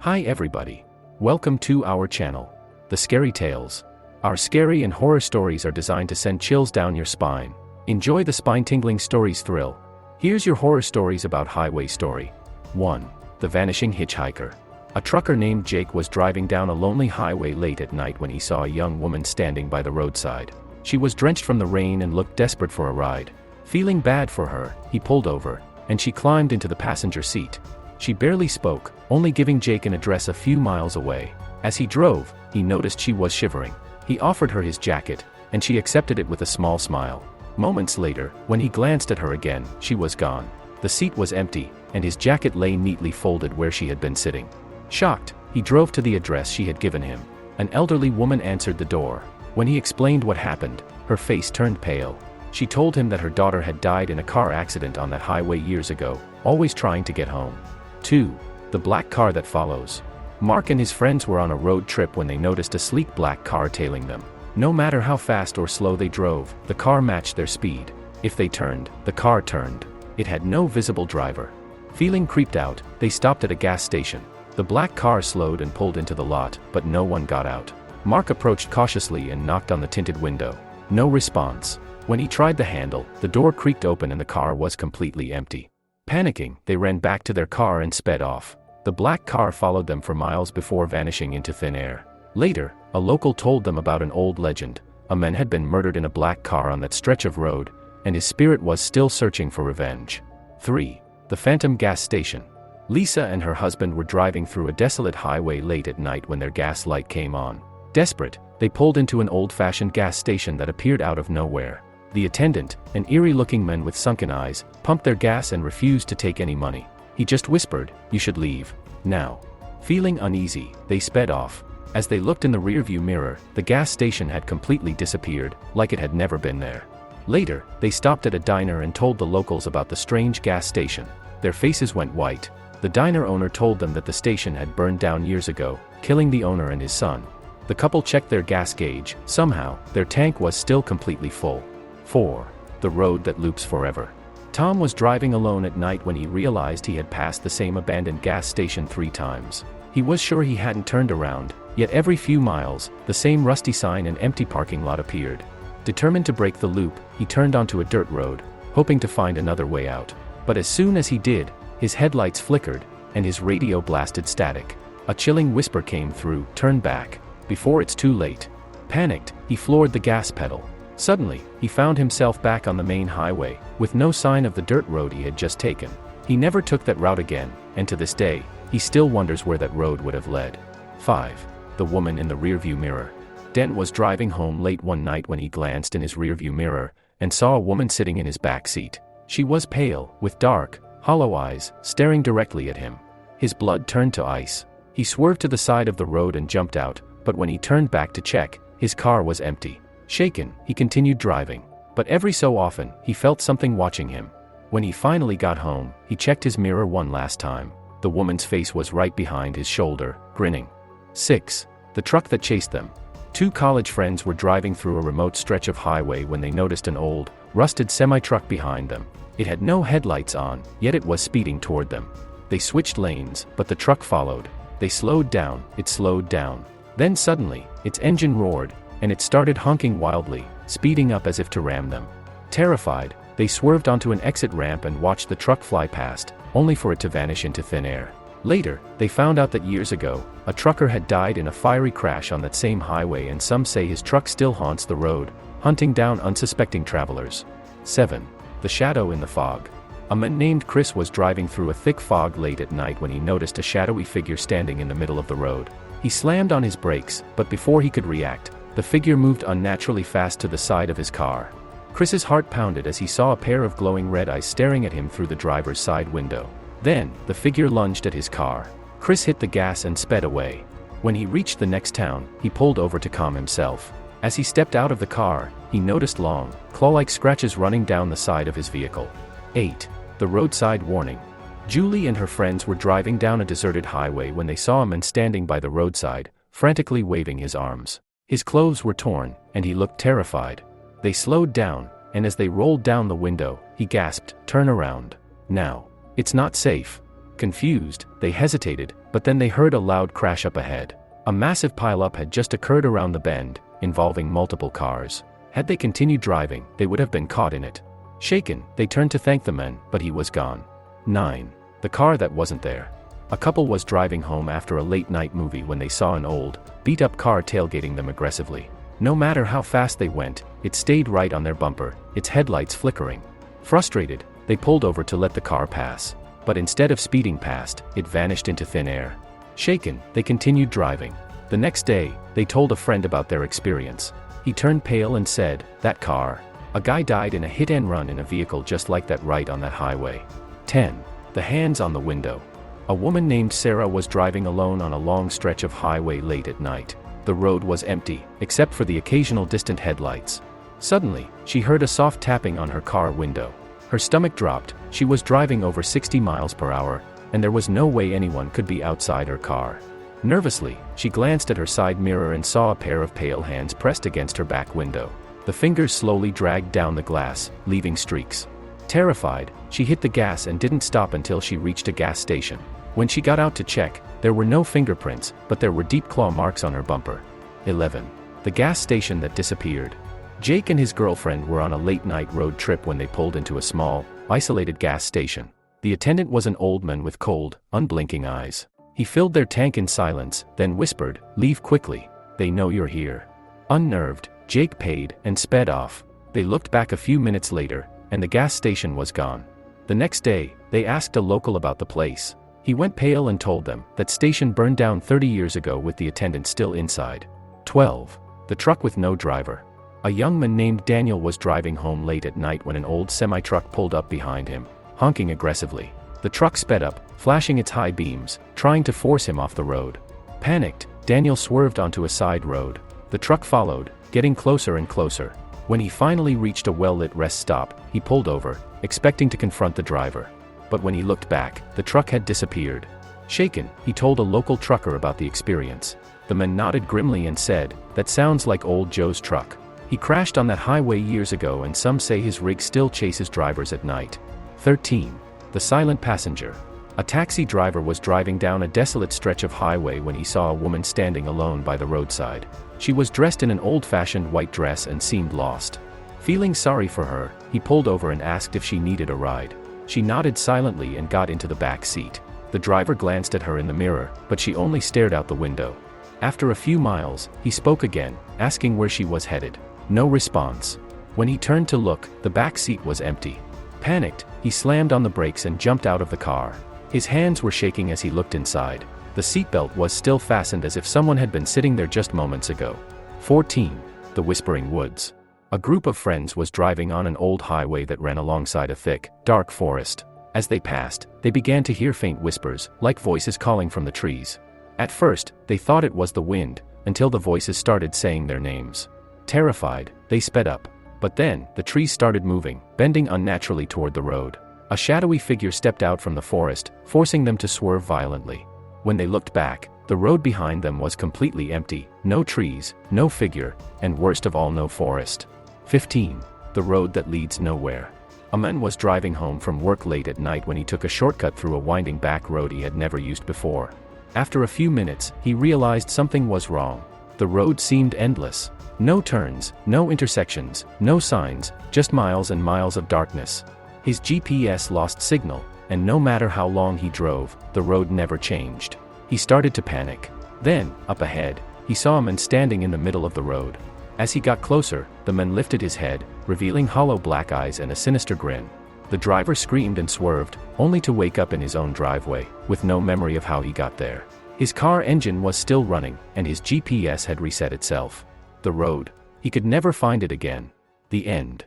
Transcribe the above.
Hi everybody. Welcome to our channel, The Scary Tales. Our scary and horror stories are designed to send chills down your spine. Enjoy the spine-tingling stories thrill. Here's your horror stories about highway story. 1. The Vanishing Hitchhiker. A trucker named Jake was driving down a lonely highway late at night when he saw a young woman standing by the roadside. She was drenched from the rain and looked desperate for a ride. Feeling bad for her, he pulled over, and she climbed into the passenger seat. She barely spoke, only giving Jake an address a few miles away. As he drove, he noticed she was shivering. He offered her his jacket, and she accepted it with a small smile. Moments later, when he glanced at her again, she was gone. The seat was empty, and his jacket lay neatly folded where she had been sitting. Shocked, he drove to the address she had given him. An elderly woman answered the door. When he explained what happened, her face turned pale. She told him that her daughter had died in a car accident on that highway years ago, always trying to get home. 2. The Black Car That Follows. Mark and his friends were on a road trip when they noticed a sleek black car tailing them. No matter how fast or slow they drove, the car matched their speed. If they turned, the car turned. It had no visible driver. Feeling creeped out, they stopped at a gas station. The black car slowed and pulled into the lot, but no one got out. Mark approached cautiously and knocked on the tinted window. No response. When he tried the handle, the door creaked open and the car was completely empty. Panicking, they ran back to their car and sped off. The black car followed them for miles before vanishing into thin air. Later, a local told them about an old legend. A man had been murdered in a black car on that stretch of road, and his spirit was still searching for revenge. 3. The Phantom Gas Station. Lisa and her husband were driving through a desolate highway late at night when their gas light came on. Desperate, they pulled into an old-fashioned gas station that appeared out of nowhere. The attendant, an eerie-looking man with sunken eyes, pumped their gas and refused to take any money. He just whispered, "You should leave now." Feeling uneasy, they sped off. As they looked in the rearview mirror, the gas station had completely disappeared, like it had never been there. Later, they stopped at a diner and told the locals about the strange gas station. Their faces went white. The diner owner told them that the station had burned down years ago, killing the owner and his son. The couple checked their gas gauge. Somehow, their tank was still completely full. 4. The Road That Loops Forever. Tom was driving alone at night when he realized he had passed the same abandoned gas station 3 times. He was sure he hadn't turned around, yet every few miles, the same rusty sign and empty parking lot appeared. Determined to break the loop, he turned onto a dirt road, hoping to find another way out. But as soon as he did, his headlights flickered, and his radio blasted static. A chilling whisper came through, "Turn back, before it's too late." Panicked, he floored the gas pedal. Suddenly, he found himself back on the main highway, with no sign of the dirt road he had just taken. He never took that route again, and to this day, he still wonders where that road would have led. 5. The Woman in the Rearview Mirror. Dent was driving home late one night when he glanced in his rearview mirror, and saw a woman sitting in his back seat. She was pale, with dark, hollow eyes, staring directly at him. His blood turned to ice. He swerved to the side of the road and jumped out, but when he turned back to check, his car was empty. Shaken, he continued driving. But every so often, he felt something watching him. When he finally got home, he checked his mirror one last time. The woman's face was right behind his shoulder, grinning. 6. The Truck That Chased Them. 2 college friends were driving through a remote stretch of highway when they noticed an old, rusted semi-truck behind them. It had no headlights on, yet it was speeding toward them. They switched lanes, but the truck followed. They slowed down, it slowed down. Then suddenly, its engine roared, and it started honking wildly, speeding up as if to ram them. Terrified, they swerved onto an exit ramp and watched the truck fly past, only for it to vanish into thin air. Later, they found out that years ago, a trucker had died in a fiery crash on that same highway, and some say his truck still haunts the road, hunting down unsuspecting travelers. 7. The Shadow in the Fog. A man named Chris was driving through a thick fog late at night when he noticed a shadowy figure standing in the middle of the road. He slammed on his brakes, but before he could react, the figure moved unnaturally fast to the side of his car. Chris's heart pounded as he saw a pair of glowing red eyes staring at him through the driver's side window. Then, the figure lunged at his car. Chris hit the gas and sped away. When he reached the next town, he pulled over to calm himself. As he stepped out of the car, he noticed long, claw-like scratches running down the side of his vehicle. 8. The Roadside Warning. Julie and her friends were driving down a deserted highway when they saw a man standing by the roadside, frantically waving his arms. His clothes were torn, and he looked terrified. They slowed down, and as they rolled down the window, he gasped, "Turn around. Now. It's not safe." Confused, they hesitated, But then they heard a loud crash up ahead. A massive pileup had just occurred around the bend, involving multiple cars. Had they continued driving, they would have been caught in it. Shaken, they turned to thank the man, but he was gone. 9. The car that wasn't there. A couple was driving home after a late-night movie when they saw an old, beat-up car tailgating them aggressively. No matter how fast they went, it stayed right on their bumper, its headlights flickering. Frustrated, they pulled over to let the car pass. But instead of speeding past, it vanished into thin air. Shaken, they continued driving. The next day, they told a friend about their experience. He turned pale and said, "That car. A guy died in a hit-and-run in a vehicle just like that right on that highway." 10. The hands on the window. A woman named Sarah was driving alone on a long stretch of highway late at night. The road was empty, except for the occasional distant headlights. Suddenly, she heard a soft tapping on her car window. Her stomach dropped. She was driving over 60 miles per hour, and there was no way anyone could be outside her car. Nervously, she glanced at her side mirror and saw a pair of pale hands pressed against her back window. The fingers slowly dragged down the glass, leaving streaks. Terrified, she hit the gas and didn't stop until she reached a gas station. When she got out to check, there were no fingerprints, but there were deep claw marks on her bumper. 11. The gas station that disappeared. Jake and his girlfriend were on a late-night road trip when they pulled into a small, isolated gas station. The attendant was an old man with cold, unblinking eyes. He filled their tank in silence, then whispered, "Leave quickly. They know you're here." Unnerved, Jake paid and sped off. They looked back a few minutes later, and the gas station was gone. The next day, they asked a local about the place. He went pale and told them that station burned down 30 years ago with the attendant still inside. 12. The truck with no driver. A young man named Daniel was driving home late at night when an old semi-truck pulled up behind him, honking aggressively. The truck sped up, flashing its high beams, trying to force him off the road. Panicked, Daniel swerved onto a side road. The truck followed, getting closer and closer. When he finally reached a well-lit rest stop, he pulled over, expecting to confront the driver. But when he looked back, the truck had disappeared. Shaken, he told a local trucker about the experience. The man nodded grimly and said, "That sounds like old Joe's truck. He crashed on that highway years ago and some say his rig still chases drivers at night." 13. The silent passenger. A taxi driver was driving down a desolate stretch of highway when he saw a woman standing alone by the roadside. She was dressed in an old-fashioned white dress and seemed lost. Feeling sorry for her, he pulled over and asked if she needed a ride. She nodded silently and got into the back seat. The driver glanced at her in the mirror, but she only stared out the window. After a few miles, he spoke again, asking where she was headed. No response. When he turned to look, the back seat was empty. Panicked, he slammed on the brakes and jumped out of the car. His hands were shaking as he looked inside. The seatbelt was still fastened as if someone had been sitting there just moments ago. 14. The Whispering Woods. A group of friends was driving on an old highway that ran alongside a thick, dark forest. As they passed, they began to hear faint whispers, like voices calling from the trees. At first, they thought it was the wind, until the voices started saying their names. Terrified, they sped up. But then, the trees started moving, bending unnaturally toward the road. A shadowy figure stepped out from the forest, forcing them to swerve violently. When they looked back, the road behind them was completely empty, no trees, no figure, and worst of all, no forest. 15. The road that leads nowhere. A man was driving home from work late at night when he took a shortcut through a winding back road he had never used before. After a few minutes, he realized something was wrong. The road seemed endless. No turns, no intersections, no signs, just miles and miles of darkness. His GPS lost signal, and no matter how long he drove, the road never changed. He started to panic. Then, up ahead, he saw a man standing in the middle of the road. As he got closer, the man lifted his head, revealing hollow black eyes and a sinister grin. The driver screamed and swerved, only to wake up in his own driveway, with no memory of how he got there. His car engine was still running, and his GPS had reset itself. The road. He could never find it again. The end.